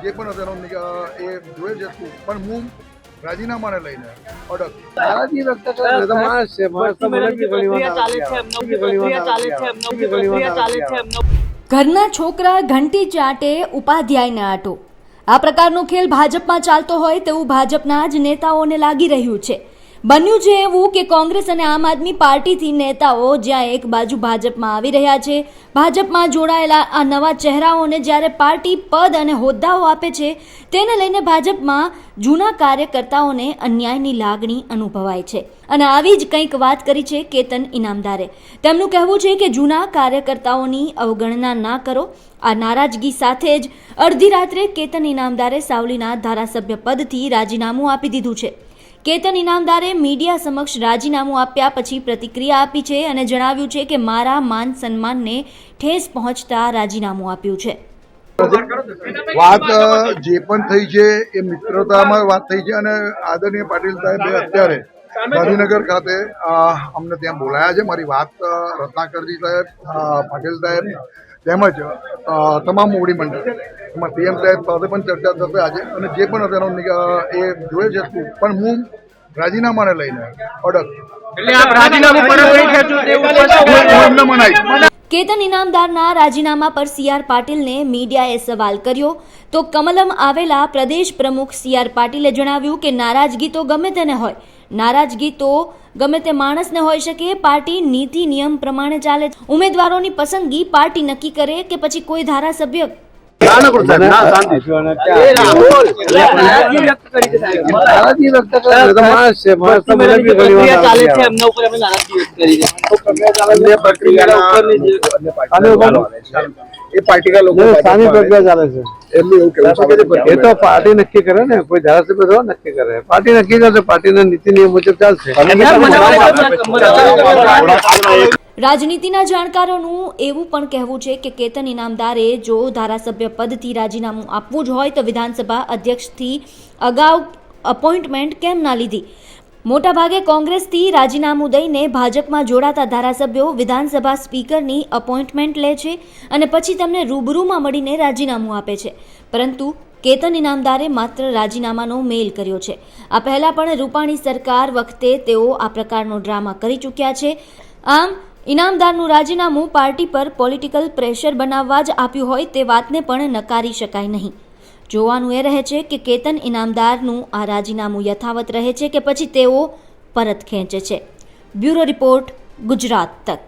જે પણ હતો એ જોઈ છે પણ હું રાજીનામાને લઈને અડગ નારાજી વ્યક્ત કરે તો માણસ છે. માણસ તો મને બી ઘણી વાર ઘરના છોકરા ઘંટી ચાટે ઉપાધ્યાયને આટો. આ પ્રકારનો ખેલ ભાજપમાં ચાલતો હોય તેવું ભાજપના જ નેતાઓને લાગી રહ્યું છે. બન્યું છે એવું કે કોંગ્રેસ અને આમ આદમી પાર્ટીથી નેતાઓ જ્યાં એક બાજુ ભાજપમાં આવી રહ્યા છે, ભાજપમાં જોડાયેલા આ નવા ચહેરાઓને જ્યારે પાર્ટી પદ અને હોદ્દાઓ આપે છે, તેને લઈને ભાજપમાં જૂના કાર્યકર્તાઓને અન્યાયની લાગણી અનુભવાય છે. અને આવી જ કંઈક વાત કરી છે કેતન ઇનામદારે. તેમનું કહેવું છે કે જૂના કાર્યકર્તાઓની અવગણના ના કરો. આ નારાજગી સાથે જ અડધી રાત્રે કેતન ઇનામદારે સાવલીના ધારાસભ્ય પદથી રાજીનામું આપી દીધું છે. કેતન ઇનામદારે મીડિયા સમક્ષ રાજીનામું આપ્યા પછી પ્રતિક્રિયા આપી છે અને જણાવ્યું છે કે મારા માન સન્માનને ઠેસ પહોંચતા રાજીનામું આપ્યું છે. વાત જે પણ થઈ છે એ મિત્રતામાં વાત થઈ છે અને આદરણીય પાટીલ સાહેબે અત્યારે ગાંધીનગર ખાતે અમને ત્યાં બોલાયા છે. મારી વાત રત્નાકરજી સાહેબ, પાટીલ સાહેબ તેમજ તમામ મોવડી મંડળ એમાં પીએમ સાહેબ સાથે પણ ચર્ચા થશે આજે અને જે પણ હતો એ જોઈ છે પણ હું રાજીનામાને લઈને અડગ. કેતન ઇનામદારના રાજીનામા પર સીઆર પાટીલને મીડિયાએ સવાલ કર્યો તો કમલમ આવેલા પ્રદેશ પ્રમુખ સીઆર પાટીલે જણાવ્યું કે નારાજગી તો ગમે તેને હોય, નારાજગી તો ગમે તે માણસને હોઈ શકે. પાર્ટી નીતિ નિયમ પ્રમાણે ચાલે. ઉમેદવારોની પસંદગી પાર્ટી નક્કી કરે કે પછી કોઈ ધારાસભ્ય. નારાજી વ્યક્ત કરે તો માણસ છે. માણસ તો મને બી ઘણી વાર એ પાર્ટીના લોકો સામી પ્રક્રિયા ચાલે છે. એમનું એવું કહેવું છે એ તો પાર્ટી નક્કી કરે ને, કોઈ ધારાસભ્ય થોડા નક્કી કરે. પાર્ટી નક્કી કરશે, પાર્ટીના નીતિ નિયમ મુજબ ચાલશે. રાજનીતિના જાણકારોનું એવું પણ કહેવું છે કે કેતન ઇનામદારે જો ધારાસભ્ય પદથી રાજીનામું આપવું જ હોય તો વિધાનસભા અધ્યક્ષથી અગાઉ અપોઇન્ટમેન્ટ કેમ ના લીધી. મોટાભાગે કોંગ્રેસથી રાજીનામું દઈને ભાજપમાં જોડાતા ધારાસભ્યો વિધાનસભા સ્પીકરની અપોઇન્ટમેન્ટ લે છે અને પછી તેમને રૂબરૂમાં મળીને રાજીનામું આપે છે. પરંતુ કેતન ઇનામદારે માત્ર રાજીનામાનો મેલ કર્યો છે. આ પહેલા પણ રૂપાણી સરકાર વખતે તેઓ આ પ્રકારનો ડ્રામા કરી ચૂક્યા છે. આમ ઇનામદારનું રાજીનામું પાર્ટી પર પોલિટિકલ પ્રેશર બનાવવા જ આપ્યું હોય તે વાતને પણ નકારી શકાય નહીં. જોવાનું એ રહે છે કે કેતન ઇનામદારનું આ રાજીનામું યથાવત રહે છે કે પછી તેઓ પરત ખેંચે છે. બ્યુરો રિપોર્ટ, ગુજરાત તક.